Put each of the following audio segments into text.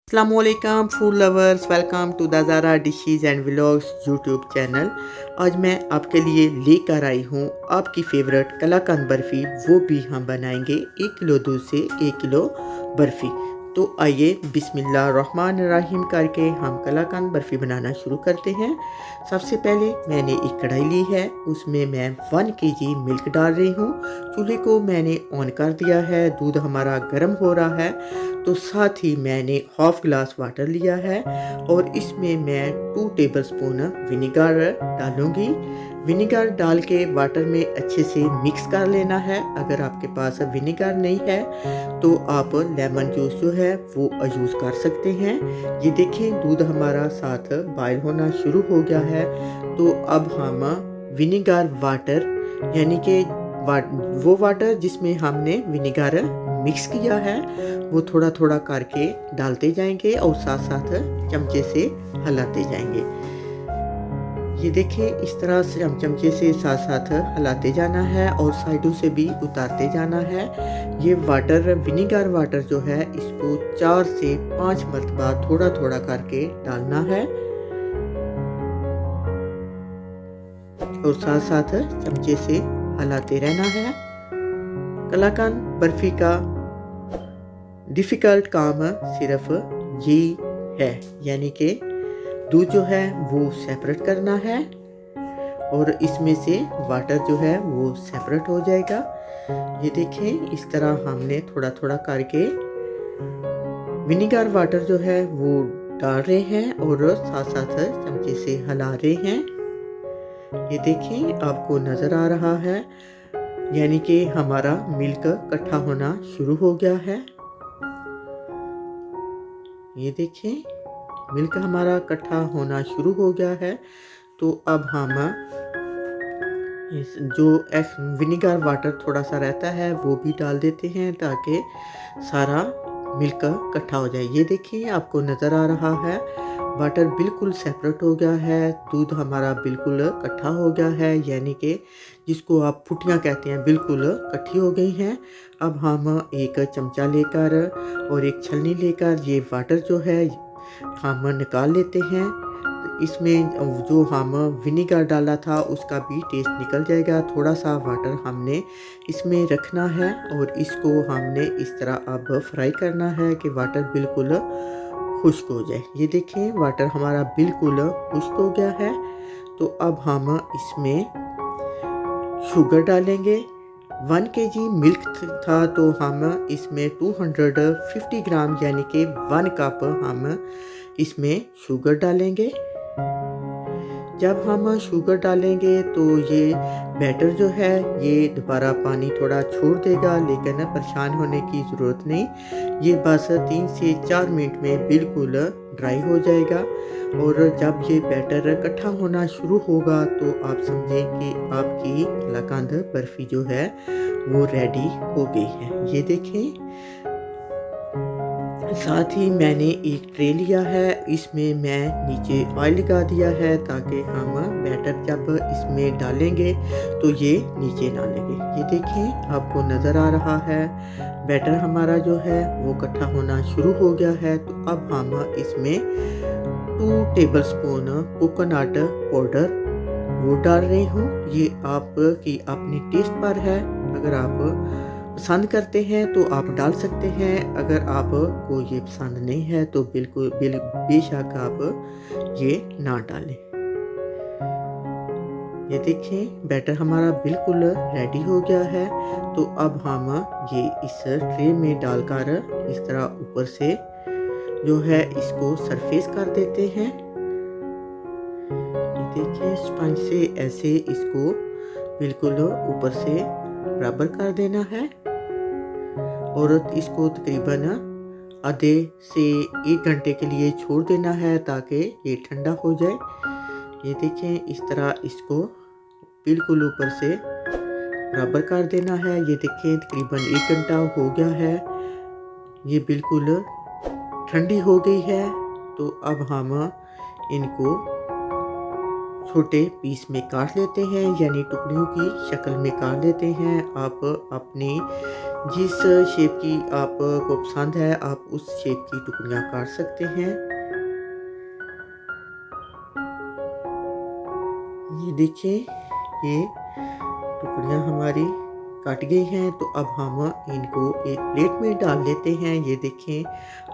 अस्सलामुअलैकुम food lovers, welcome to the Zara dishes and vlogs YouTube channel. आज मैं आपके लिए लेकर आई हूँ आपकी फेवरेट कलाकंद बर्फ़ी। वो भी हम बनाएंगे 1 किलो दूध से 1 किलो बर्फ़ी। तो आइए बिस्मिल्लाहिर्रहमानिर्रहीम करके हम कलाकंद बर्फ़ी बनाना शुरू करते हैं। सबसे पहले मैंने एक कढ़ाई ली है, उसमें मैं 1 केजी मिल्क डाल रही हूँ। चूल्हे को मैंने ऑन कर दिया है, दूध हमारा गर्म हो रहा है। तो साथ ही मैंने हाफ ग्लास वाटर लिया है और इसमें मैं 2 टेबलस्पून विनेगर डालूंगी। विनेगर डाल के वाटर में अच्छे से मिक्स कर लेना है। अगर आपके पास विनेगर नहीं है तो आप लेमन जूस जो है वो यूज़ कर सकते हैं। ये देखें, दूध हमारा साथ बॉयल होना शुरू हो गया है। तो अब हम विनेगर वाटर यानी कि वो वाटर जिसमें हमने विनेगर मिक्स किया है वो थोड़ा थोड़ा करके डालते जाएंगे और साथ साथ चमचे से हिलाते जाएंगे। ये देखें, इस तरह से हम चमचे से साथ साथ हिलाते जाना है और साइडों से भी उतारते जाना है। ये वाटर विनेगर वाटर जो है इसको 4 से 5 मरतबा थोड़ा थोड़ा करके डालना है और साथ साथ चमचे से हिलाते रहना है। कलाकंद बर्फी का डिफ़िकल्ट काम सिर्फ ये है, यानी कि दूध जो है वो सेपरेट करना है और इसमें से वाटर जो है वो सेपरेट हो जाएगा। ये देखें, इस तरह हमने थोड़ा थोड़ा करके विनेगर वाटर जो है वो डाल रहे हैं और साथ साथ चमचे से हिला रहे हैं। ये देखें, आपको नज़र आ रहा है, यानी कि हमारा मिल्क इकट्ठा होना शुरू हो गया है। ये देखें, मिल्क हमारा इकट्ठा होना शुरू हो गया है। तो अब हम इस जो विनेगर वाटर थोड़ा सा रहता है वो भी डाल देते हैं ताकि सारा मिल्क इकट्ठा हो जाए। ये देखिए, आपको नज़र आ रहा है वाटर बिल्कुल सेपरेट हो गया है, दूध हमारा बिल्कुल इकट्ठा हो गया है, यानी कि जिसको आप फुटियाँ कहते हैं बिल्कुल इकट्ठी हो गई हैं। अब हम एक चमचा लेकर और एक छलनी लेकर ये वाटर जो है हम निकाल लेते हैं। तो इसमें जो हम विनेगर डाला था उसका भी टेस्ट निकल जाएगा। थोड़ा सा वाटर हमने इसमें रखना है और इसको हमने इस तरह अब फ्राई करना है कि वाटर बिल्कुल खुश्क हो जाए। ये देखें, वाटर हमारा बिल्कुल खुश्क हो गया है। तो अब हम इसमें शुगर डालेंगे। 1 केजी मिल्क था तो हम इसमें 250 ग्राम यानी कि 1 कप हम इसमें शुगर डालेंगे। जब हम शुगर डालेंगे तो ये बैटर जो है ये दोबारा पानी थोड़ा छोड़ देगा, लेकिन परेशान होने की ज़रूरत नहीं। ये बस 3 से 4 मिनट में बिल्कुल ड्राई हो जाएगा और जब ये बैटर इकट्ठा होना शुरू होगा तो आप समझें कि आपकी कलाकंद बर्फ़ी जो है वो रेडी हो गई है। ये देखें, साथ ही मैंने एक ट्रे लिया है, इसमें मैं नीचे ऑयल लगा दिया है ताकि हम बैटर जब इसमें डालेंगे तो ये नीचे ना लगे। ये देखें, आपको नज़र आ रहा है बैटर हमारा जो है वो इकट्ठा होना शुरू हो गया है। तो अब हम इसमें 2 टेबलस्पून कोकोनट पाउडर वो डाल रही हूँ। ये आपकी अपनी टेस्ट पर है, अगर आप पसंद करते हैं तो आप डाल सकते हैं, अगर आपको ये पसंद नहीं है तो बिल्कुल बेशक आप ये ना डालें। ये देखें, बैटर हमारा बिल्कुल रेडी हो गया है। तो अब हम ये इस ट्रे में डालकर इस तरह ऊपर से जो है इसको सरफेस कर देते हैं। ये देखिए, स्पंज से ऐसे इसको बिल्कुल ऊपर से बराबर कर देना है और इसको तकरीबन आधे से 1 घंटे के लिए छोड़ देना है ताकि ये ठंडा हो जाए। ये देखें, इस तरह इसको बिल्कुल ऊपर से बराबर कर देना है। ये देखें, तकरीबन 1 घंटा हो गया है, ये बिल्कुल ठंडी हो गई है। तो अब हम इनको छोटे पीस में काट लेते हैं, यानी टुकड़ियों की शक्ल में काट लेते हैं। आप अपनी जिस शेप की आपको पसंद है आप उस शेप की टुकड़ियाँ काट सकते हैं। ये देखिए, ये टुकड़ियाँ हमारी कट गई हैं, तो अब हम इनको एक प्लेट में डाल लेते हैं। ये देखें,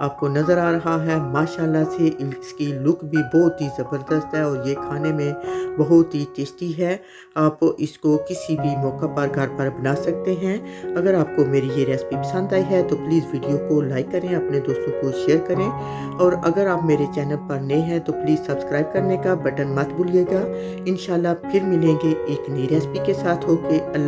आपको नज़र आ रहा है माशाल्लाह से इसकी लुक भी बहुत ही ज़बरदस्त है और ये खाने में बहुत ही टेस्टी है। आप इसको किसी भी मौका पर घर पर बना सकते हैं। अगर आपको मेरी ये रेसिपी पसंद आई है तो प्लीज़ वीडियो को लाइक करें, अपने दोस्तों को शेयर करें और अगर आप मेरे चैनल पर नए हैं तो प्लीज़ सब्सक्राइब करने का बटन मत भूलिएगा। इंशाल्लाह फिर मिलेंगे एक नई रेसिपी के साथ। होके